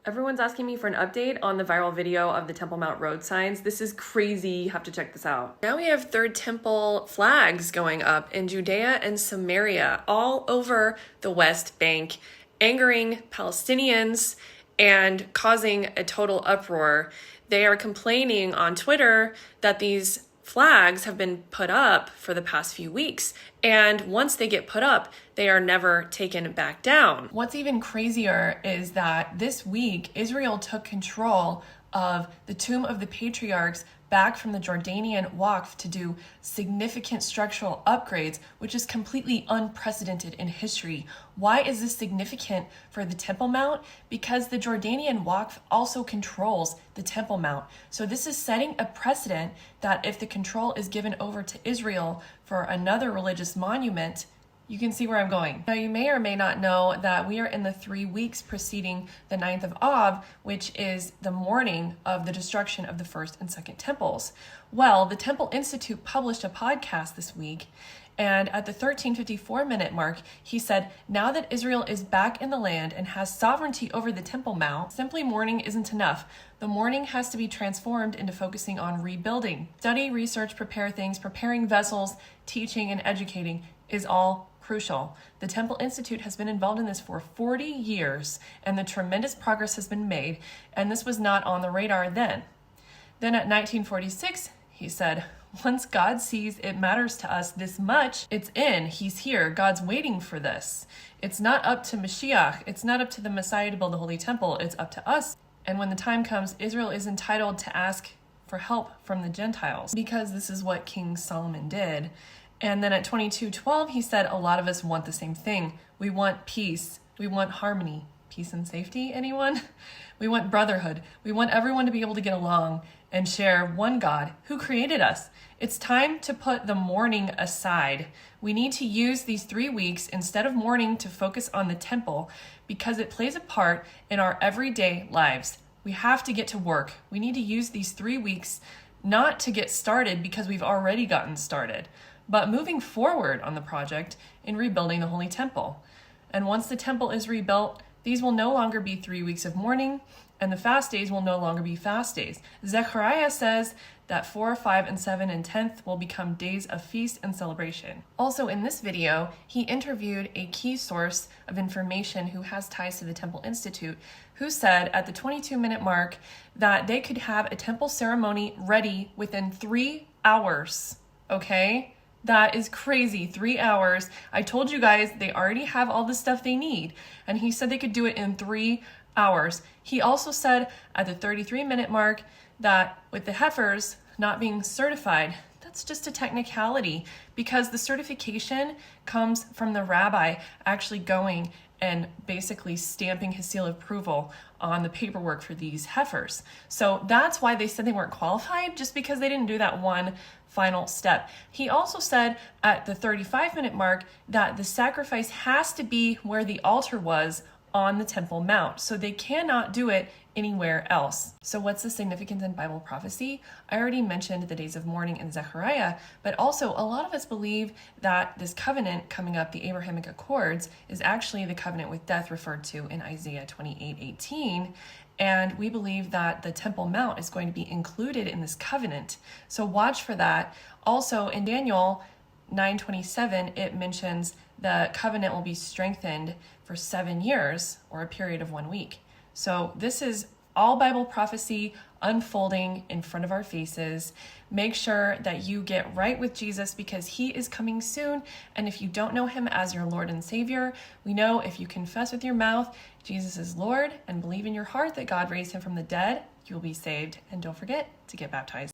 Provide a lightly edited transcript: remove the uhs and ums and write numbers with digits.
Everyone's asking me for an update on the viral video of the Temple Mount road signs. This is crazy. You have to check this out. Now we have Third Temple flags going up in Judea and Samaria all over the West Bank, angering Palestinians and causing a total uproar. They are complaining on Twitter that these flags have been put up for the past few weeks, and once they get put up, they are never taken back down. What's even crazier is that this week, Israel took control of the Tomb of the Patriarchs back from the Jordanian Waqf to do significant structural upgrades, which is completely unprecedented in history. Why is this significant for the Temple Mount? Because the Jordanian Waqf also controls the Temple Mount. So this is setting a precedent that if the control is given over to Israel for another religious monument, you can see where I'm going. Now, you may or may not know that we are in the 3 weeks preceding the 9th of Av, which is the morning of the destruction of the first and second temples. Well, the Temple Institute published a podcast this week, and at the 13:54 minute mark, he said, now that Israel is back in the land and has sovereignty over the Temple Mount, simply mourning isn't enough. The mourning has to be transformed into focusing on rebuilding. Study, research, prepare things, preparing vessels, teaching, and educating is all crucial. The Temple Institute has been involved in this for 40 years, and the tremendous progress has been made, and this was not on the radar then. Then at 1946, he said, once God sees it matters to us this much, it's in, he's here, God's waiting for this. It's not up to Mashiach, it's not up to the Messiah to build the Holy Temple, it's up to us. And when the time comes, Israel is entitled to ask for help from the Gentiles, because this is what King Solomon did. And then at 22:12, he said, a lot of us want the same thing. We want peace. We want harmony. Peace and safety, anyone? We want brotherhood. We want everyone to be able to get along and share one God who created us. It's time to put the mourning aside. We need to use these 3 weeks instead of mourning to focus on the temple because it plays a part in our everyday lives. We have to get to work. We need to use these 3 weeks not to get started because we've already gotten started, but moving forward on the project in rebuilding the Holy Temple. And once the temple is rebuilt, these will no longer be 3 weeks of mourning, and the fast days will no longer be fast days. Zechariah says that 4, 5, and 7, and 10th will become days of feast and celebration. Also in this video, he interviewed a key source of information who has ties to the Temple Institute, who said at the 22-minute mark that they could have a temple ceremony ready within 3 hours, okay? That is crazy, 3 hours. I told you guys they already have all the stuff they need, and he said they could do it in 3 hours. He also said at the 33-minute mark that with the heifers not being certified, that's just a technicality because the certification comes from the rabbi actually going and basically stamping his seal of approval on the paperwork for these heifers. So that's why they said they weren't qualified, just because they didn't do that one final step. He also said at the 35-minute mark that the sacrifice has to be where the altar was on the Temple Mount, so they cannot do it anywhere else. So what's the significance in Bible prophecy? I already mentioned the days of mourning in Zechariah, but also a lot of us believe that this covenant coming up, the Abrahamic Accords, is actually the covenant with death referred to in Isaiah 28:18. And we believe that the Temple Mount is going to be included in this covenant. So watch for that. Also in Daniel 9:27, it mentions the covenant will be strengthened for 7 years or a period of 1 week. So this is all Bible prophecy unfolding in front of our faces. Make sure that you get right with Jesus because he is coming soon. And if you don't know him as your Lord and Savior, we know if you confess with your mouth Jesus is Lord and believe in your heart that God raised him from the dead, you will be saved. And don't forget to get baptized.